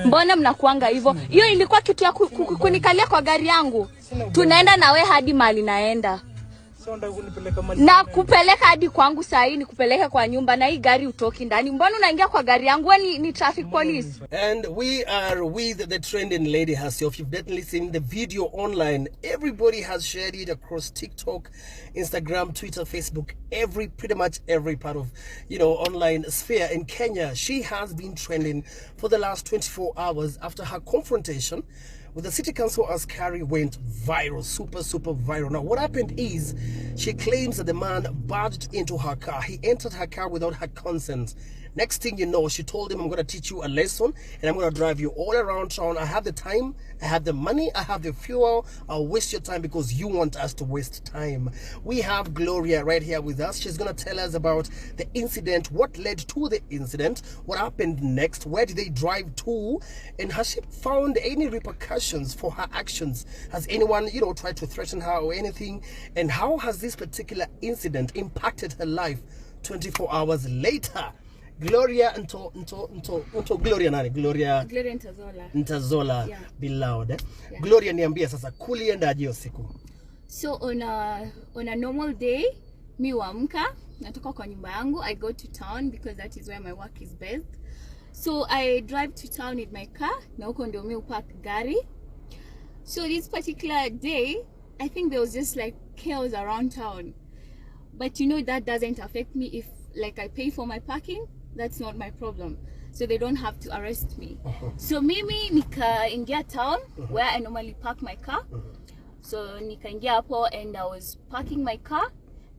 Mbona mnakuanga hivyo? Hiyo ilikuwa kitu ya kunikalia kwa gari yangu. Tunaenda nawe hadi mali naenda. Na kupeleka hadi kwangu saa hii, ni kupeleka kwa nyumba, na hii gari utoki ndani. Mbona unaingia kwa gari yangu? Wewe ni traffic police. And we are with the trending lady herself. You've definitely seen the video online. Everybody has shared it across TikTok, Instagram, Twitter, Facebook, pretty much every part of, online sphere in Kenya. She has been trending for the last 24 hours after her confrontation with the city council askari went viral, super viral. Now what happened is, she claims that the man barged into her car. He entered her car without her consent. Next thing you know, she told him, I'm going to teach you a lesson and I'm going to drive you all around town. I have the time, I have the money, I have the fuel. I'll waste your time because you want us to waste time. We have Gloria right here with us. She's going to tell us about the incident, what led to the incident, what happened next, where did they drive to, and has she found any repercussions for her actions? Has anyone, tried to threaten her or anything? And how has this particular incident impacted her life 24 hours later? Gloria Gloria nani? Gloria Ntazola. Yeah. Be loud. Yeah. Gloria, niambia sasa kuliendaje hiyo siku? So on a normal day, mi huamka, natoka kwa nyumba yangu, I go to town because that is where my work is based. So I drive to town with my car, na huko ndio mi upark gari. So this particular day, I think there was just like chaos around town. But that doesn't affect me if I pay for my parking. That's not my problem. So they don't have to arrest me. So mimi nikaingia town where I normally park my car. So nikaingia hapo and I was parking my car,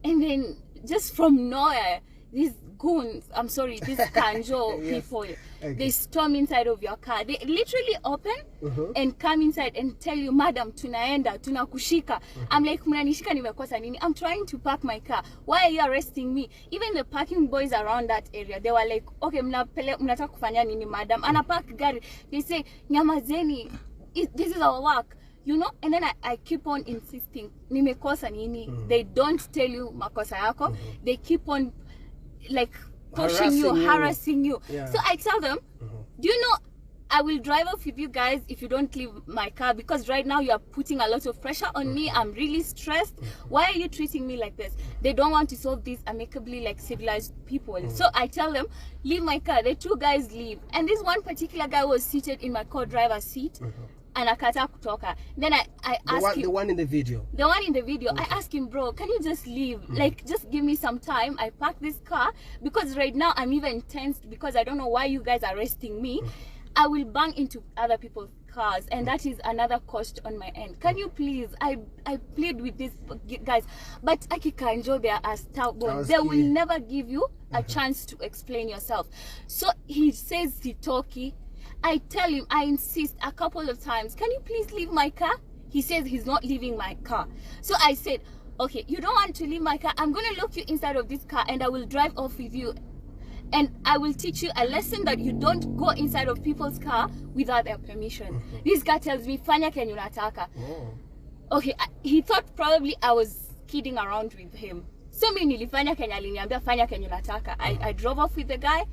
and then just from nowhere, these goons, these kanjo people, okay. They storm inside of your car. They literally open and come inside and tell you, madam, tunaenda, tunakushika. I'm like, mnanishika nimekosa nini? I'm trying to park my car. Why are you arresting me? Even the parking boys around that area, they were like, okay, mnataka kufanya nini, madam? Ana park gari. They say, nyamazeni, this is our work. And then I keep on insisting, nimekosa nini? They don't tell you makosa yako. They keep on pushing harassing you. Yeah. So I tell them, do you know, I will drive off with you guys if you don't leave my car, because right now you are putting a lot of pressure on me. I'm really stressed. Why are you treating me like this? They don't want to solve this amicably like civilized people. So I tell them, leave my car. The two guys leave. And this one particular guy was seated in my co-driver's seat. And akata kutoka. Then I asked him, the one in the video. The one in the video. I asked him, bro, can you just leave? Just give me some time. I park this car because right now I'm even tensed because I don't know why you guys are arresting me. I will bang into other people's cars, and that is another cost on my end. Can you please? I plead with these guys, but akikanjo, they are stubborn. They will never give you a chance to explain yourself. So he says sitoki. I tell him, I insist a couple of times, can you please leave my car? He says he's not leaving my car. So I said, okay, you don't want to leave my car. I'm going to lock you inside of this car and I will drive off with you. And I will teach you a lesson that you don't go inside of people's car without their permission. This guy tells me, fanya kenye unataka. Okay, he thought probably I was kidding around with him. So mi nilifanya kenye aliniambia, fanya kenye unataka. I drove off with the guy.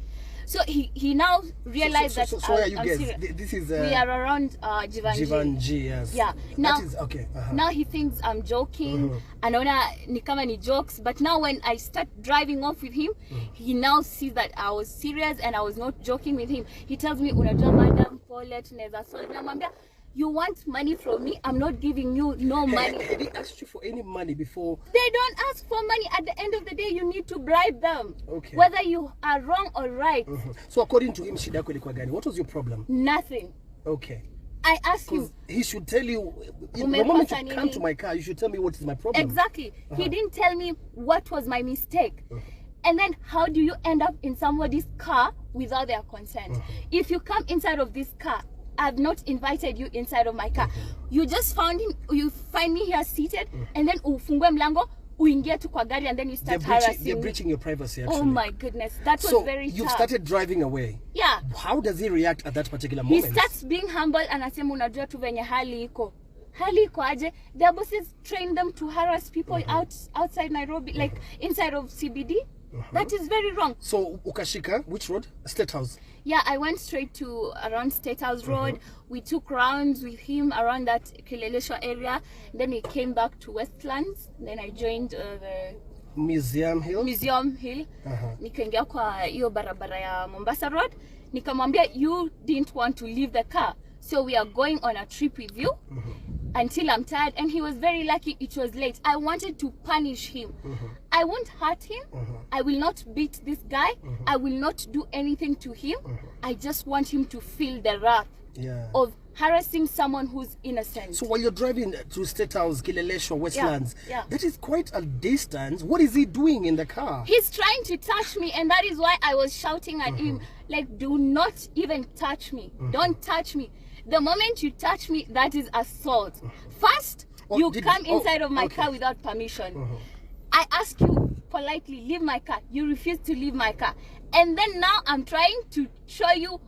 So he now realized that where you guys? This is we are around Jivanji. Yes. Yeah. Now that is okay. Now he thinks I'm joking. Anaona ni kama ni jokes, but now when I start driving off with him, he now sees that I was serious and I was not joking with him. He tells me, unajua madam, pole tunaweza solve. Namwambia, you want money from me? I'm not giving you no money. Had he asked you for any money before? They don't ask for money. At the end of the day, you need to bribe them. Okay. Whether you are wrong or right. So according to him, shida yako ilikuwa gani? What was your problem? Nothing. Okay. I asked him. He should tell you, the moment you come to my car, you should tell me what is my problem. Exactly. He didn't tell me what was my mistake. And then how do you end up in somebody's car without their consent? If you come inside of this car, I've not invited you inside of my car. You just find me here seated, and then ufungue mlango, uingie tu kwa gari, and then you start harassing me. They're breaching your privacy, actually. Oh my goodness, that was very tough. So you've started driving away. Yeah. How does he react at that particular moment? He starts being humble, anasema unajua tu venye hali iko. Hali iko aje? Their bosses train them to harass people outside Nairobi, like inside of CBD. That is very wrong. So ukashika which road? State House. Yeah, I went straight to around State House Road. We took rounds with him around that Kileleshwa area. Then we came back to Westlands. Then I joined the Museum Hill. Nikaingia kwa hiyo barabara ya Mombasa Road. Nikamwambia, you didn't want to leave the car, so we are going on a trip with you until I'm tired. And he was very lucky it was late. I wanted to punish him. I won't hurt him. I will not beat this guy. I will not do anything to him. I just want him to feel the wrath of harassing someone who's innocent. So while you're driving to State House, Kileleshwa, Westlands, that is quite a distance. What is he doing in the car? He's trying to touch me, and that is why I was shouting at him, like, do not even touch me. Don't touch me. The moment you touch me, that is assault. First, you come inside of my car without permission. I ask you politely, leave my car. You refuse to leave my car. And then now I'm trying to show you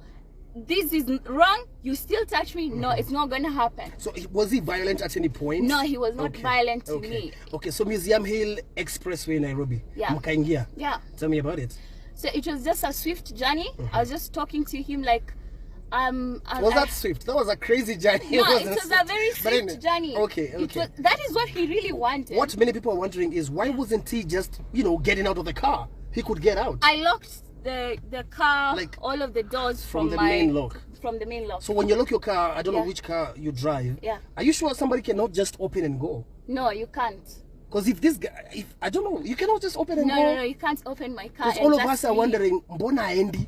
this is wrong. You still touch me. No, it's not going to happen. So was he violent at any point? No, he was not violent to me. Okay, so Museum Hill Expressway, Nairobi. Mkaingia. Yeah. Tell me about it. So it was just a swift journey. I was just talking to him like, was that swift? That was a crazy journey. No, it was a very swift journey. Okay. That is what he really wanted. What many people are wondering is, why wasn't he just, getting out of the car? He could get out. I locked the car, like, all of the doors from the main lock. From the main lock. So when you lock your car, I don't know which car you drive. Are you sure somebody cannot just open and go? No, you can't. Because if this guy, I don't know, you cannot just open and go. No, you can't open my car. Because all of us are wondering, mbona aendi?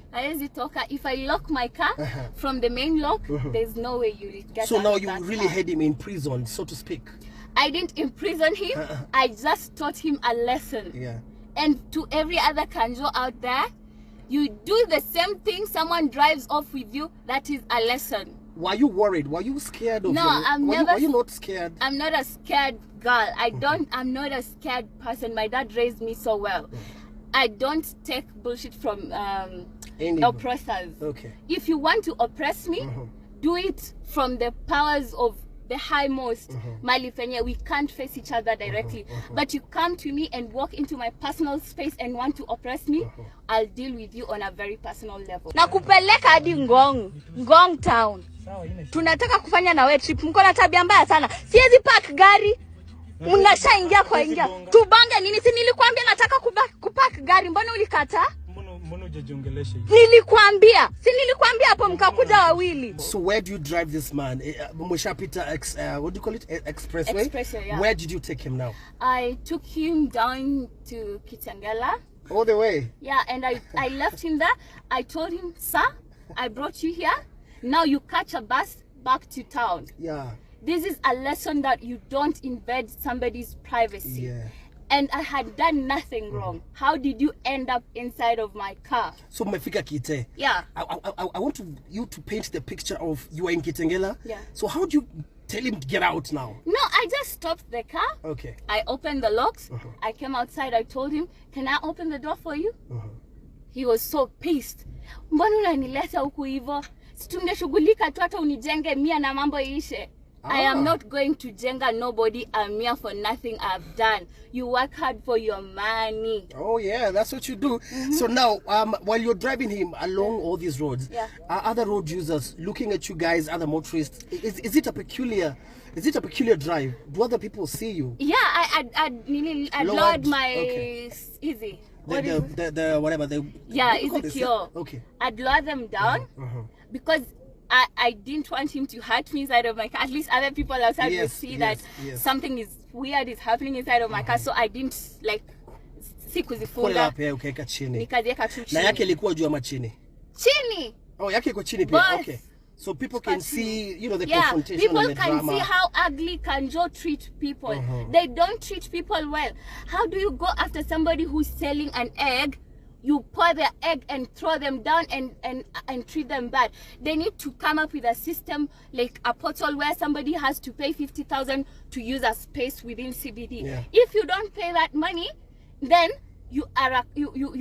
If I lock my car from the main lock, there's no way you will get So out now of you that really car. had him in prison, so to speak. I didn't imprison him. I just taught him a lesson. Yeah. And to every other kanjo out there, you do the same thing, someone drives off with you, that is a lesson. Were you worried? Were you scared of him? Were you not scared? I'm not a scared girl. I'm not a scared person. My dad raised me so well. I don't take bullshit from oppressors. Okay. If you want to oppress me, do it from the powers of the highmost. Malifenya, we can't face each other directly. But you come to me and walk into my personal space and want to oppress me, I'll deal with you on a very personal level. Nakupeleka hadi Ngong town. Tunataka kufanya na wewe trip. Mko na tabia mbaya sana. Siwezi park gari. Unashaingia kwa ingia. Tubange nini? Si nilikwambia nataka kupark gari. Mbona ulikataa? Mbona hujajiongelesha hivi? Nilikwambia. Si nilikwambia hapo mkakuja wawili. So where do you drive this man? Mushapita what do you call it? Expressway? Expressway, yeah. Where did you take him now? I took him down to Kitengela. All the way? Yeah, and I left him there. I told him, sir, I brought you here. Now you catch a bus back to town. Yeah. This is a lesson that you don't invade somebody's privacy. Yeah. And I had done nothing wrong. How did you end up inside of my car? So Mefika Kite. Yeah. I want you to paint the picture of you are in Kitengela. Yeah. So how do you tell him to get out now? No, I just stopped the car. Okay. I opened the locks. I came outside. I told him, can I open the door for you? He was so pissed. Mbona unanileta huku hivyo? Tungeshughulika tu hata unijenge mia na mambo ishe. I am not going to jenga nobody. I'm here for nothing I've done. You work hard for your money. Oh yeah, that's what you do. So now, while you're driving him along all these roads, are other road users looking at you guys, other motorists? Is it a peculiar drive? Do other people see you? Yeah, I lowered my easy. Easy cure. Okay. I'd lower them down because I didn't want him to hurt me inside of my car. At least other people outside would see that something is weird is happening inside of my car. So I didn't like sikuzifunga. Ukaweka chini. Nikaziweka tu chini. Na yake ilikuwa juu ama chini? Chini. Oh, yake iko chini pia. Okay. So people can see, the confrontation people and the drama. can see how ugly Kanjo treat people. They don't treat people well. How do you go after somebody who's selling an egg? You pour their egg and throw them down and treat them bad. They need to come up with a system like a portal where somebody has to pay 50,000 to use a space within CBD. Yeah. If you don't pay that money, then you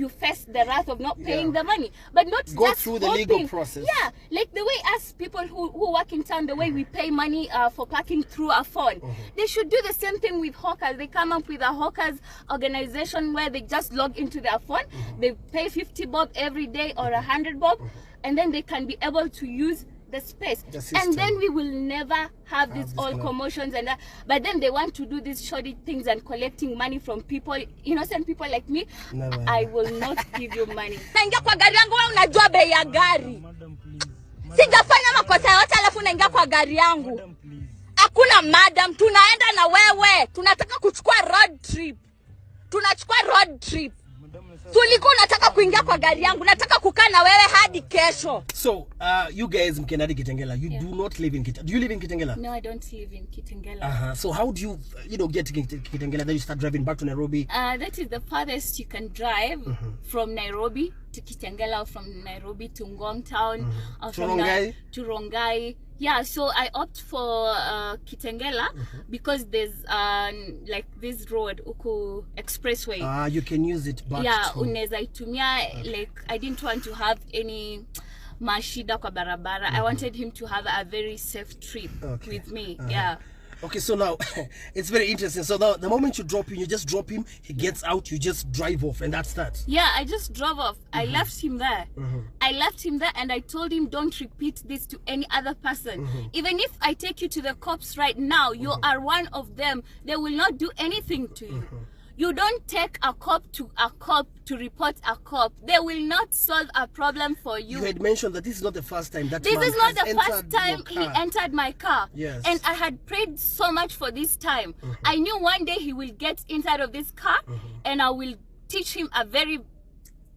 face the wrath of not paying the money, but not go just through the legal process. Yeah, like the way us people who work in town, the way we pay money for parking through a phone. They should do the same thing with hawkers. They come up with a hawkers organization where they just log into their phone. They pay 50 bob every day or 100 bob, and then they can be able to use the space, The system. and then we will never have these all kind of- commotions and that. But then they want to do these shoddy things and collecting money from people, innocent people like me. Never. I will not give you money. Naingia kwa gari yangu, wewe unajua bei ya gari. Madam, please. Sijafanya makosa yote alafu naingia kwa gari yangu. Madam, please. Hakuna madam, tunaenda na wewe. Tunataka kuchukua road trip. Tunachukua road trip. Tulikuwa unataka kuingia kwa gari yangu, nataka kukaa na wewe hadi kesho. So, you guys mkenadi Kitengela, you do not live in Kitengela. Do you live in Kitengela? No, I don't live in Kitengela. So how do you, get to Kitengela? Then you start driving back to Nairobi. That is the farthest you can drive from Nairobi to Kitengela, or from Nairobi to Ngong Town, or To from Rongai? to Rongai. Yeah, so I opt for Kitengela because there's like this road, Uku Expressway. You can use it back Yeah, to... unaweza itumia, like I didn't want to have any mashida kwa barabara. I wanted him to have a very safe trip with me. Yeah. Okay, so now it's very interesting. So now the moment you drop him, you just drop him, he gets out, you just drive off, and that's that. Yeah, I just drove off. I left him there. I left him there, and I told him, don't repeat this to any other person. Even if I take you to the cops right now, you are one of them. They will not do anything to you. You don't take a cop to report a cop. They will not solve a problem for you. You had mentioned that this is not the first time that This man is not has the first entered time your he car. entered my car. Yes. And I had prayed so much for this time. I knew one day he will get inside of this car and I will teach him a very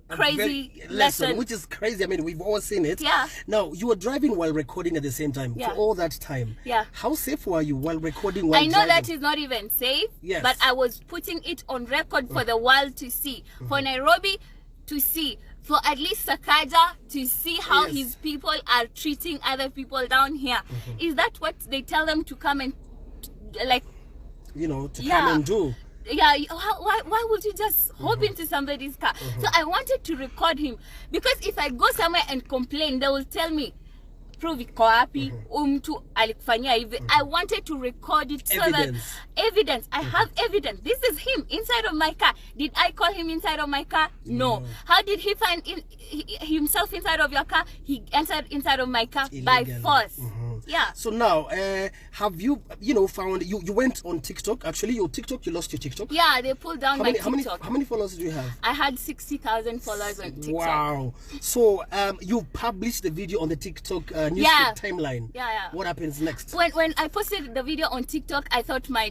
crazy lesson. Which is crazy. I mean, we've all seen it. Yeah. Now, you were driving while recording at the same time Yeah. for all that time. Yeah. How safe were you while recording while I know driving? that is not even safe, Yes. but I was putting it on record for the world to see, for Nairobi to see, for at least Sakaja to see how Yes. his people are treating other people down here. Is that what they tell them to come and like? to Yeah. come and do. Yeah, why would you just hop into somebody's car? So I wanted to record him, because if I go somewhere and complain, they will tell me, prove iko wapi, mtu alikufanyia hivi. I wanted to record it so Evidence. that evidence. I have evidence. This is him inside of my car. Did I call him inside of my car? No. How did he find himself inside of your car? He entered inside of my car by Illegally. force. Yeah. So now, have you, found, you went on TikTok, actually, your TikTok, you lost your TikTok? Yeah, they pulled down my TikTok. How many followers do you have? I had 60,000 followers on TikTok. Wow. So, you published the video on the TikTok news Yeah. timeline. Yeah. What happens next? When I posted the video on TikTok, I thought my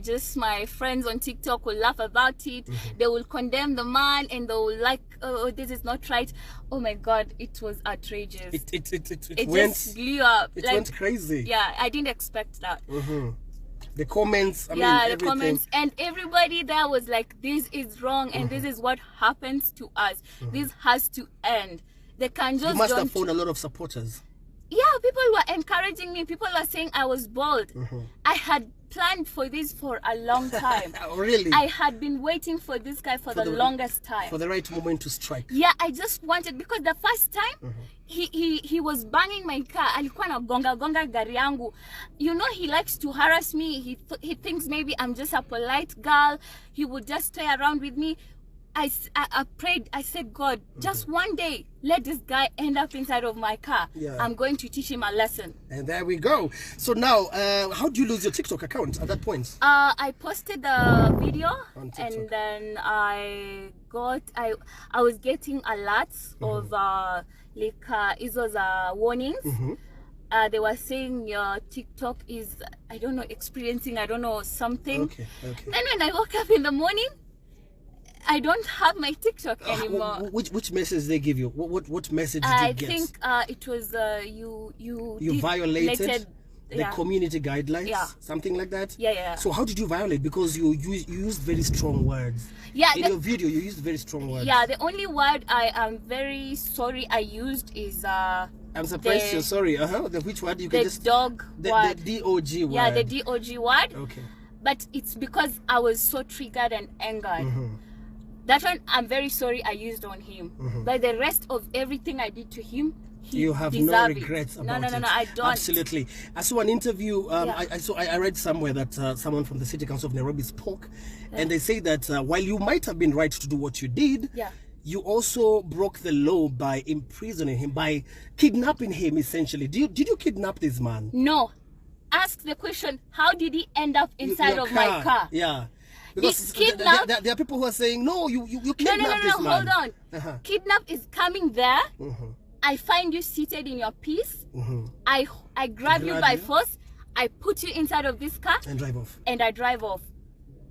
friends on TikTok will laugh about it. They will condemn the man and they will like, oh, this is not right. Oh my God, it was outrageous. It It just blew up. It went crazy. Yeah, I didn't expect that. The comments, I mean, The everything. comments, and everybody there was like, this is wrong and this is what happens to us. This has to end. They can just You must don't. have found a lot of supporters. Yeah, people were encouraging me. People were saying I was bold. I had planned for this for a long time. Really? I had been waiting for this guy for the longest time. For the right moment to strike. Yeah, I just wanted, because the first time he was banging my car. Alikuwa na gonga gari yangu. He likes to harass me. He thinks maybe I'm just a polite girl. He would just stay around with me. I prayed. I said, God, just one day, let this guy end up inside of my car. Yeah. I'm going to teach him a lesson. And there we go. So now, how do you lose your TikTok account at that point? I posted the video, On TikTok. and then I was getting alerts of warnings. They were saying your TikTok is, I don't know, experiencing, I don't know, something. Okay. Then when I woke up in the morning, I don't have my TikTok anymore. Which message they give you? What message did you I get? think it was You violated the community guidelines, Yeah. something like that. Yeah. So how did you violate? Because you used very strong words. Yeah, In your video, you used very strong words. Yeah, the only word I am very sorry I used is I'm surprised you're sorry. Which word? You can the just dog word. the DOG word. Yeah, the DOG word. Okay. But it's because I was so triggered and angered. That one, I'm very sorry I used on him. But the rest of everything I did to him, You have no deserved it. regrets about it. No, I don't. Absolutely. I saw an interview. Yeah. I read somewhere that someone from the City Council of Nairobi spoke, and they say that while you might have been right to do what you did, Yeah. you also broke the law by imprisoning him, by kidnapping him, essentially. Did you kidnap this man? No. Ask the question, how did he end up inside Your of my car? Yeah. Because kidnapped. there are people who are saying, no, you kidnapped this man. Hold on. Kidnap is coming there. I find you seated in your piece. I grab you by force. I put you inside of this car. And drive off. And I drive off.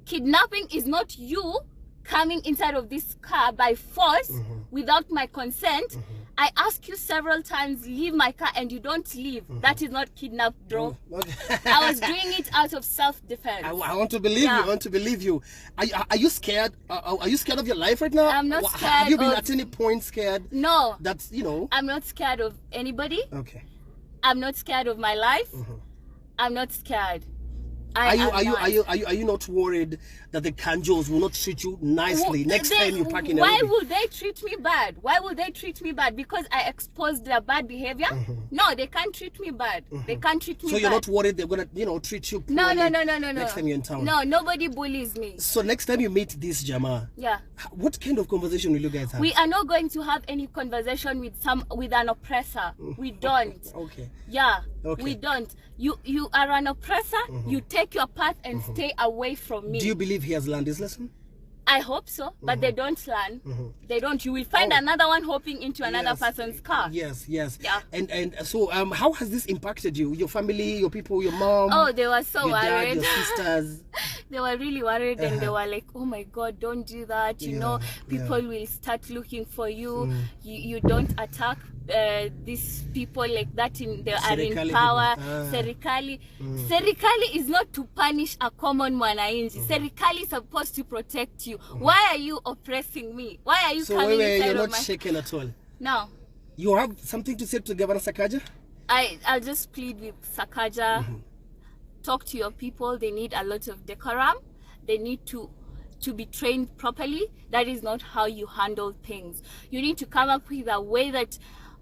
Kidnapping is not you coming inside of this car by force without my consent. I ask you several times, leave my car, and you don't leave. That is not kidnap, bro. I was doing it out of self-defense. I want to believe you. I want to believe you. Are you scared? Are you scared of your life right now? I'm not scared. Have you been at any point scared? No. That's, you know. I'm not scared of anybody. Okay. I'm not scared of my life. I'm not scared. Are you not worried that the Kanjos will not treat you nicely next time you park in a Why would they treat me bad? Why would they treat me bad? Because I exposed their bad behavior? No, they can't treat me bad. They can't treat me bad. So you're not worried they're gonna, treat you poorly? No. Next time you're in town. No, nobody bullies me. So next time you meet this Jama, what kind of conversation will you guys have? We are not going to have any conversation with an oppressor. We don't. Okay. Yeah. Okay. We don't. You are an oppressor. You take your path and stay away from me. Do you believe he has learned his lesson? I hope so, but they don't learn. They don't. You will find another one hopping into another person's car. Yes. Yeah. And so how has this impacted you? Your family, your people, your mom? Oh, they were so your worried. Dad, your sisters. They were really worried, and they were like, "Oh my God, don't do that! You know, people will start looking for you. You don't attack these people like that. They are in power. Serikali. Serikali is not to punish a common mwananchi. Serikali is supposed to protect you. Why are you oppressing me? Why are you coming inside you're of not shaken at all? No. You have something to say to Governor Sakaja? I'll just plead with Sakaja. Talk to your people. They need a lot of decorum. They need to be trained properly. That is not how you handle things. You need to come up with a way that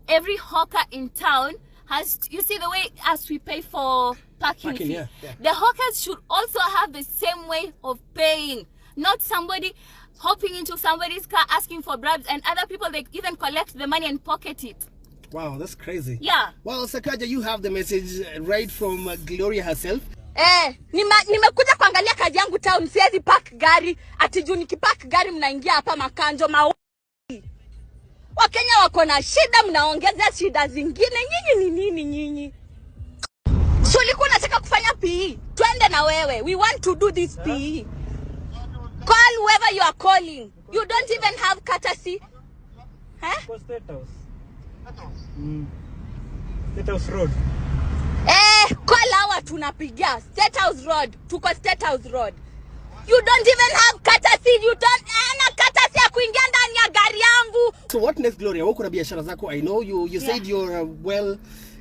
every hawker in town has you see the way as we pay for parking fee. The hawkers should also have the same way of paying. Not somebody hopping into somebody's car asking for bribes, and other people, they even collect the money and pocket it. Wow, that's crazy. Yeah. Well, Sakaja, you have the message right from Gloria herself. Nimekuja kuangalia kazi yangu town, siwezi park gari. Ati juu nikipark gari mnaingia hapa makanjo Wakenya wako na shida, mnaongeza shida zingine. Nyinyi ni nini nyinyi? So ulikuwa unataka kufanya PE? Twende na wewe. We want to do this PE. Call whoever you are calling. You don't even have courtesy. Huh? State House. State House Road. Call our tunapigia. State House Road. Tuko State House Road. You don't even have courtesy. You don't have courtesy ya kuingia ndani ya gari yangu. So what next, Gloria? Wako na biashara zako? I know you said you're a well,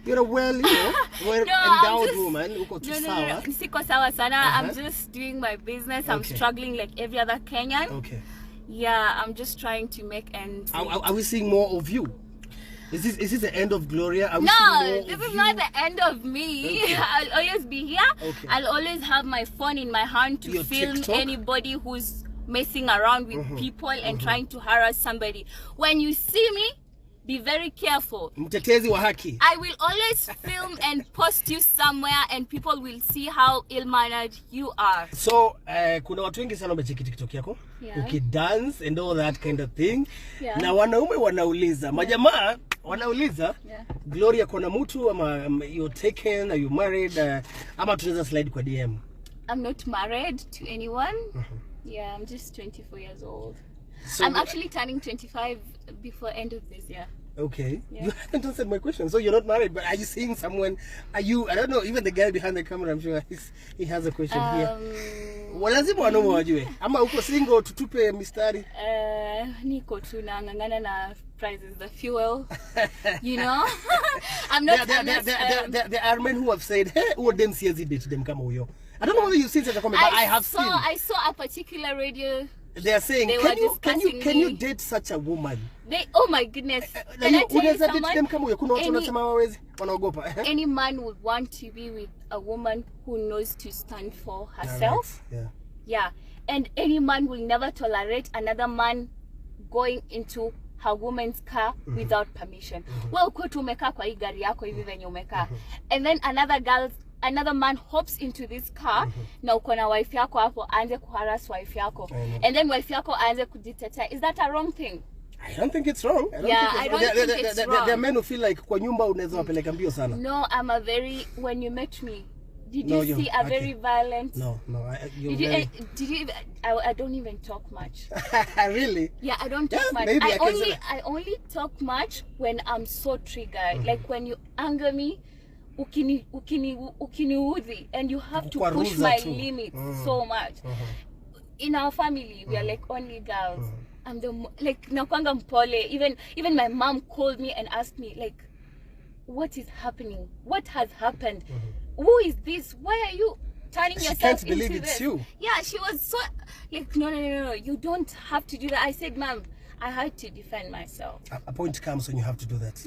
endowed woman. Uko tu sawa. Siko sawa sana. I'm just doing my business. I'm struggling like every other Kenyan. Okay. Yeah, I'm just trying to make ends. Are we seeing more of you? Is this the end of Gloria? No, this is not the end of me. Okay. I'll always be here. Okay. I'll always have my phone in my hand to film anybody who's messing around with people and trying to harass somebody. When you see me, be very careful. Mtetezi wa haki. I will always film and post you somewhere, and people will see how ill-mannered you are. So, kuna watu wengi sana wamecheki TikTok yako. Ukidance and all that kind of thing. Na wanaume wanauliza, majamaa wanauliza, Gloria kona mtu ama you're taken, are you married, ama tunaweza slide kwa DM? I'm not married to anyone. Yeah, I'm just 24 years old. So I'm actually turning 25 before end of this year. Okay. You haven't answered my question. So you're not married, but are you seeing someone? Are you? I don't know. Even the guy behind the camera, I'm sure he has a question here. Lazima wanaume wajue. Ama uko single tutupe mistari? Niko tu nangangana na prices, the fuel. You know? I'm not. There are men who have said, "Hey, who them siezi date them kama huyo." I don't know whether you've seen such a comment, but I have seen. I saw a particular radio. They are saying, can you date such a woman? Oh my goodness. Can I tell you someone? Any man would want to be with a woman who knows to stand for herself. Right. Yeah. And any man will never tolerate another man going into her woman's car without permission. Well, kwetu umekaa kwa hii gari yako hivi venye umekaa. And then another man hops into this car na uko na wife yako hapo aanze kuharass wife yako. And then wife yako aanze kujitetea. Is that a wrong thing? I don't think it's wrong. I don't think it's wrong. There are men who feel like kwa nyumba unaweza wapeleka mbio sana. No, I'm a very, when you met me, did No, you see a very violent? No. I don't even talk much. Really? Yeah, I don't talk much. Maybe I only talk much when I'm so triggered. Like when you anger me, ukiniudhi, and you have to push my limits so much. In our family, we are like only girls. I'm the like nakwanga mpole. Even my mom called me and asked me like, what is happening? What has happened? Who is this? Why are you turning yourself can't into believe this? it's you. Yeah, she was so like, no, you don't have to do that. I said, ma'am, I had to defend myself. A point comes when you have to do that.